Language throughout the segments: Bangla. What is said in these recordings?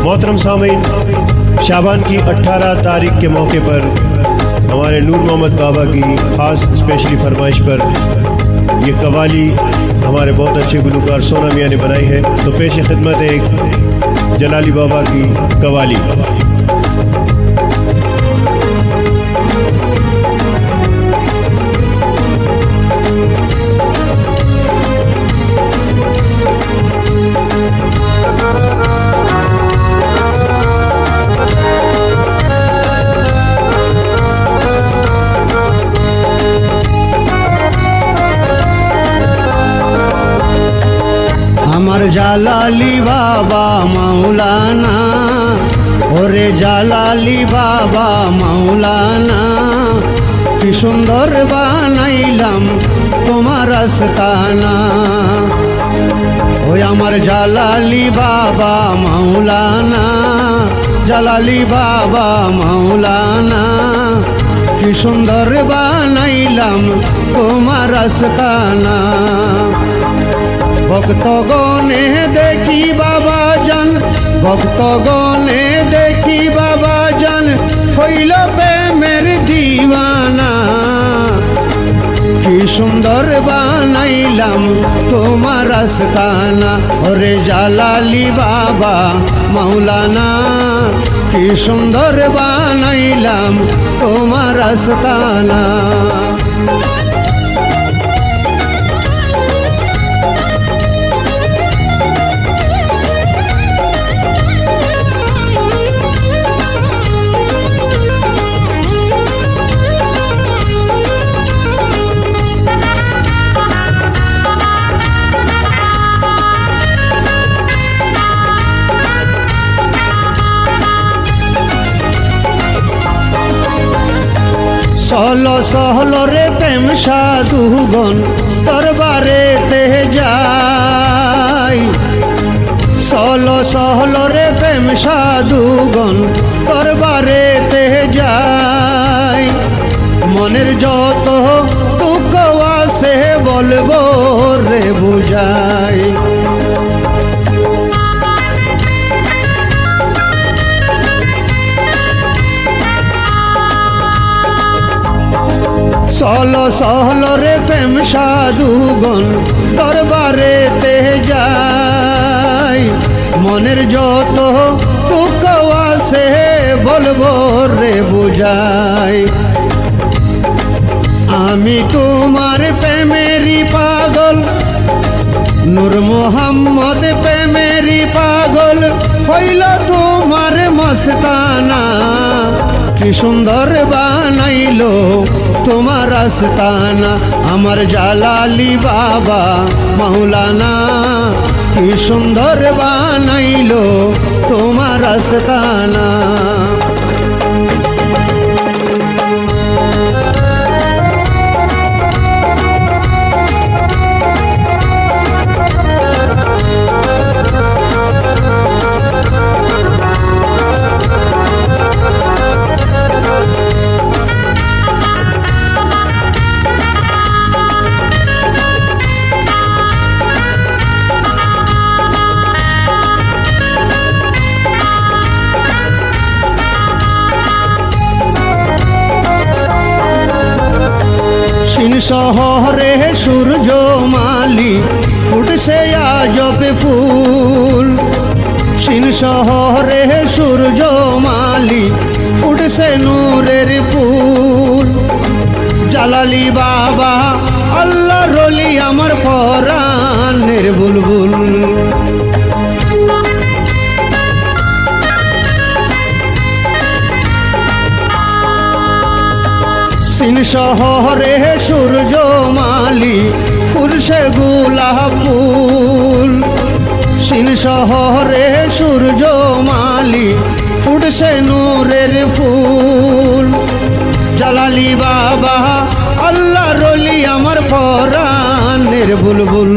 मोहतरम सामीन, शाबान की 18 तारीख के मौके पर हमारे नूर मोहम्मद बाबा की ख़ास स्पेशली फरमाइश पर ये कवाली हमारे बहुत अच्छे गुलकार सोना मियाँ ने बनाई है। तो पेश खिदमत एक जलाली बाबा की कवाली। আমার জালালি বাবা মাওলানা, ওরে জালালি বাবা মাওলানা, কি সুন্দর বানাইলাম তোমার আস্তানা। ওই আমার জালালি বাবা মাওলানা, জালালি বাবা মাওলানা, কি সুন্দর বানাইলাম তোমার আস্তানা। ভক্তগণে দেখি বাবা জান, ভক্তগণে দেখি বাবা জান, হইল প্রেমের দিওয়ানা। কি সুন্দর বানাইলাম তোমার আস্তানা, ওরে জালালি বাবা মাওলানা, কি সুন্দর বানাইলাম তোমার আস্তানা। সহল সহল রে প্রেম সাধুগণ দরবারেতে যাই, সহল সহল রে প্রেম সাধুগণ দরবারেতে যাই। মনের যত দুঃখ আছে বলবো রে বুঝাই। সহল সহল রে প্রেম সাধুগণ দরবারেতে যাই। মনের যত দুঃখ আছে বলবো রে বুঝাই। আমি তোমার প্রেমেরই পাগল, নূর মোহাম্মদ প্রেমেরই পাগল, হইল তোমার মস্তানা। কি সুন্দর বানাইলো তোমার আস্তানা, আমার জালালি বাবা মাওলানা, কি সুন্দর বানাইলো তোমার আস্তানা। শহরে সূর্য মালি ফুটছে আজব ফুল। সিন শহরে সূর্য মালি ফুটছে নূরের ফুল। জালালি বাবা আল্লাহ রলি আমার পরাণের বুলবুল। সিন শহরে সূর্য মালি ফুলছে গোলাপ ফুল। সিন শহরে সূর্য মালি ফুটছে নূরের ফুল। জালালি বাবা আল্লাহ রলি আমার পরাণের বুলবুল।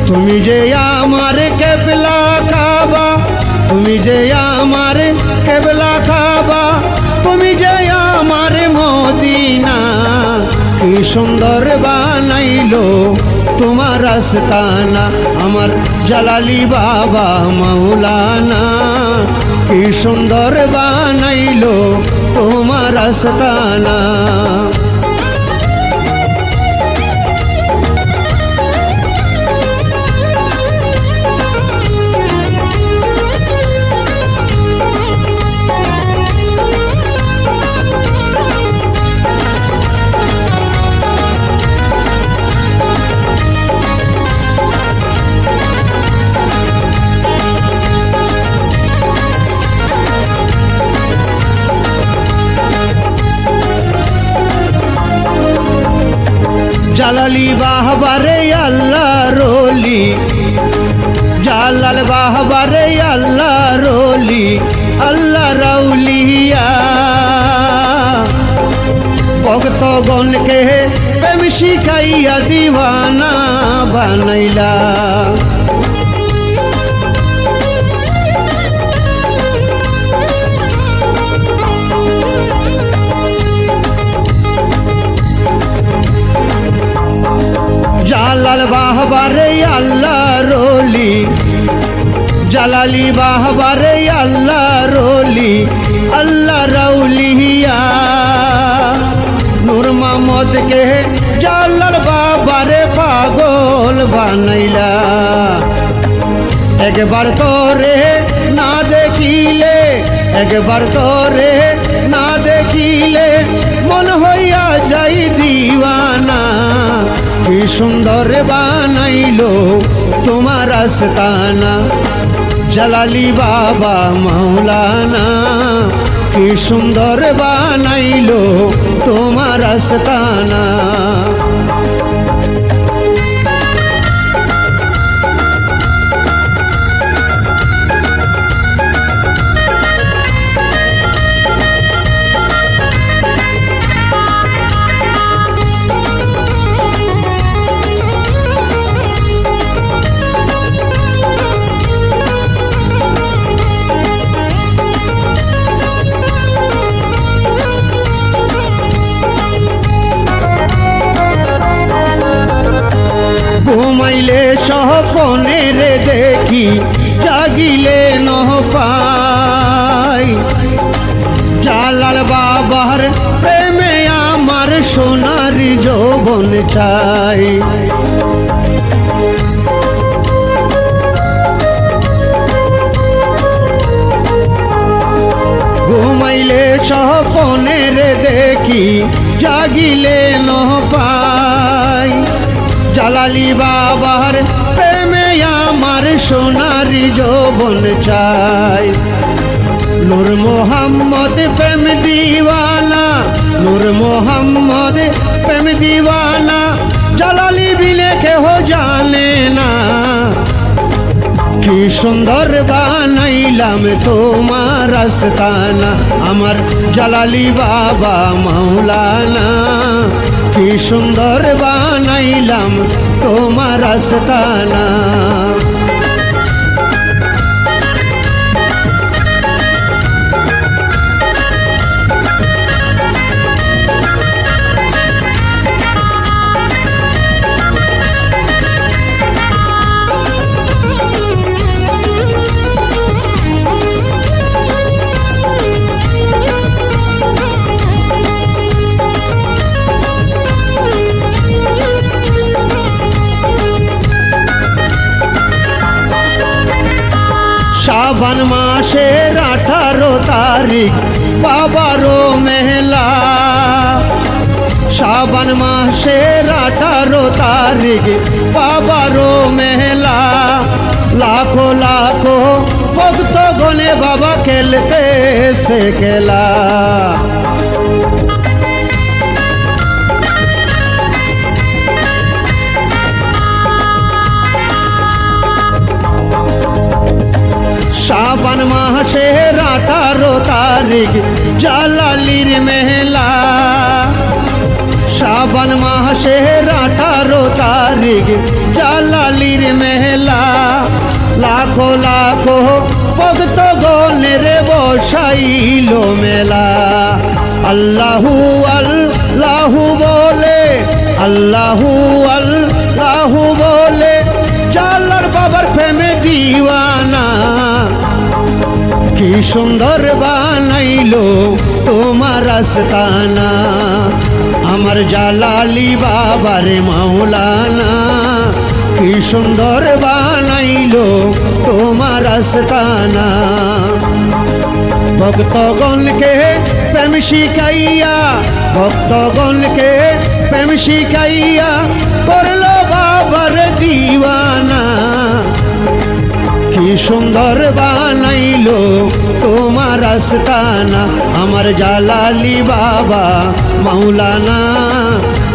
তুমি যে আমার কেবলা কাবা, তুমি যে আমার কেবলা কাবা, তুমি যে আমার মদিনা। কি সুন্দর বানাইলো তোমার আস্তানা আমার জালালি বাবা মাওলানা কি সুন্দর বানাইলো তোমার আস্তানা জালালি বাহবারে আল্লাহ রলি জালাল বাহবারে আল্লাহ রলি আল্লাহ রাউলিয়া ভক্তগণকে প্রেম শিখাইয়া দিওয়ানা বানাইলা জালাল বাহবারে আল্লাহ রলি জালালি বাহবারে আল্লাহ রলি আল্লাহ রাউলিয়া নূর মোহাম্মদকে জালাল বাবারে পাগল বানাইলা একবার তোরে না দেখিলে একবার তোরে না দেখিলে মন হইয়া যাই দিওয়ানা কি সুন্দর বানাইলো তোমার আস্তানা জালালি বাবা মাওলানা কি সুন্দর বানাইলো তোমার আস্তানা ঘুমাইলে স্বপ্নে রে দেখি জাগিলে নহ পাই জালাল বাবার প্রেমে আমার সোনার যৌবন চাই ঘুমাইলে স্বপ্নে রে দেখি জাগিলে নহ পাই জালালি বাবার প্রেমে আমার সোনারি যৌবন চাই নূর মোহাম্মদ প্রেম দিওয়ানা নূর মোহাম্মদ প্রেম দিওয়ানা জালালি বিনে কেহ জানে না কি সুন্দর বানাইলাম তোমার আস্তানা আমার জালালি বাবা মাওলানা কি সুন্দর বানাইলাম তোমার আস্তানা শাবান মাসের 18 তারিখ বাবারও মেলা শাবান মাসের 18 তারিখ বাবারও মেলা লাখো লাখো ভক্ত গনে বাবা খেলতে সে খেলা শাবান মাসের 18 তারিখ জালালির মেলা শাবান মাসের 18 তারিখ জালালির মেলা লাখো লাখো ভক্ত গণের বসাইল মেলা আল্লাহু আল্লাহু বলে আল্লাহু আল্লাহ বাহু বলে জালার বাবার প্রেমে দিওয়ানা কি সুন্দর বানাইলো তোমার আস্তানা আমার জালালি বাবার মাওলানা কি সুন্দর বানাইলো তোমার আস্তানা ভক্তগণকে প্রেম শিখাইয়া ভক্তগণকে প্রেম শিখাইয়া করলো বাবার দিওয়ানা কি সুন্দর বানাইলো তোমার আস্তানা আমার জালালি বাবা মাওলানা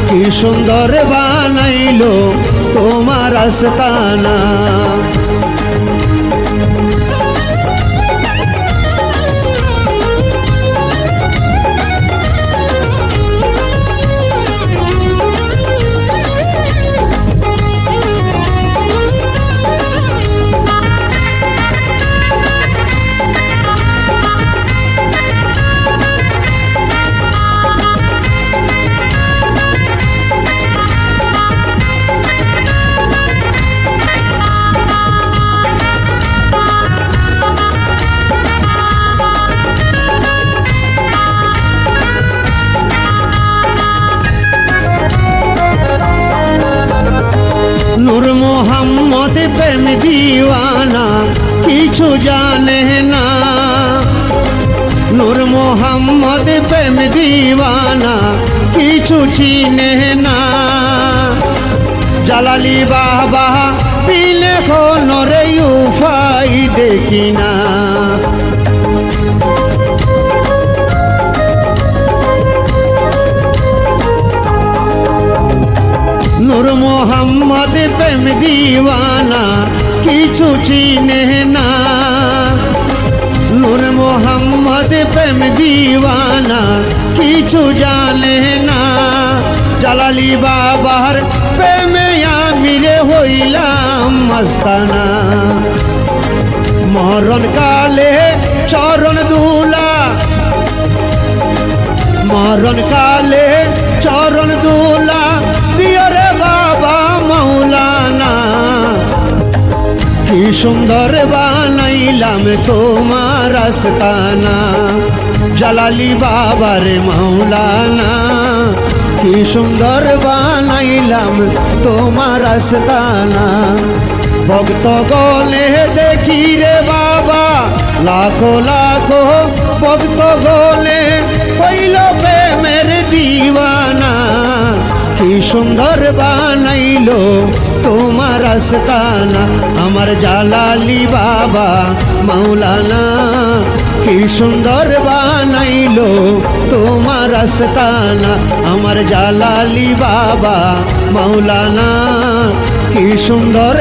কি সুন্দর বানাইলো তোমার আস্তানা নূর মোহাম্মদ প্রেম দিওয়ানা কিছু জানে না নূর মোহাম্মদ প্রেম দিওয়ানা কিছু চিনে না জালালি বাবা বিনে কোনো রে উফাই দেখি না নূর মোহাম্মদ প্রেম দিওয়ানা কিছু চিনে না নূর মোহাম্মদ প্রেম দিওয়ানা কিছু জানে না জালালি বাবার প্রেমে আমি রে হইলাম মস্তানা মরণ কালে চরণ দুলা মরণ কালে চরণ দুলা প্রিয় রে বাবা মাওলানা কি সুন্দর বানাইলাম তোমার আস্তানা জালালি বাবার মাওলানা কি সুন্দর বানাইলাম তোমার আস্তানা ভক্ত গলে দেখি রে বাবা লাখো লাখো ভক্ত গলে হইল প্রেমের দিওয়ানা কি সুন্দর বানাইলো তোমার আস্তানা আমার জালালি বাবা মাওলানা কি সুন্দর বানাইলো তোমার আস্তানা আমার জালালি বাবা মাওলানা কি সুন্দর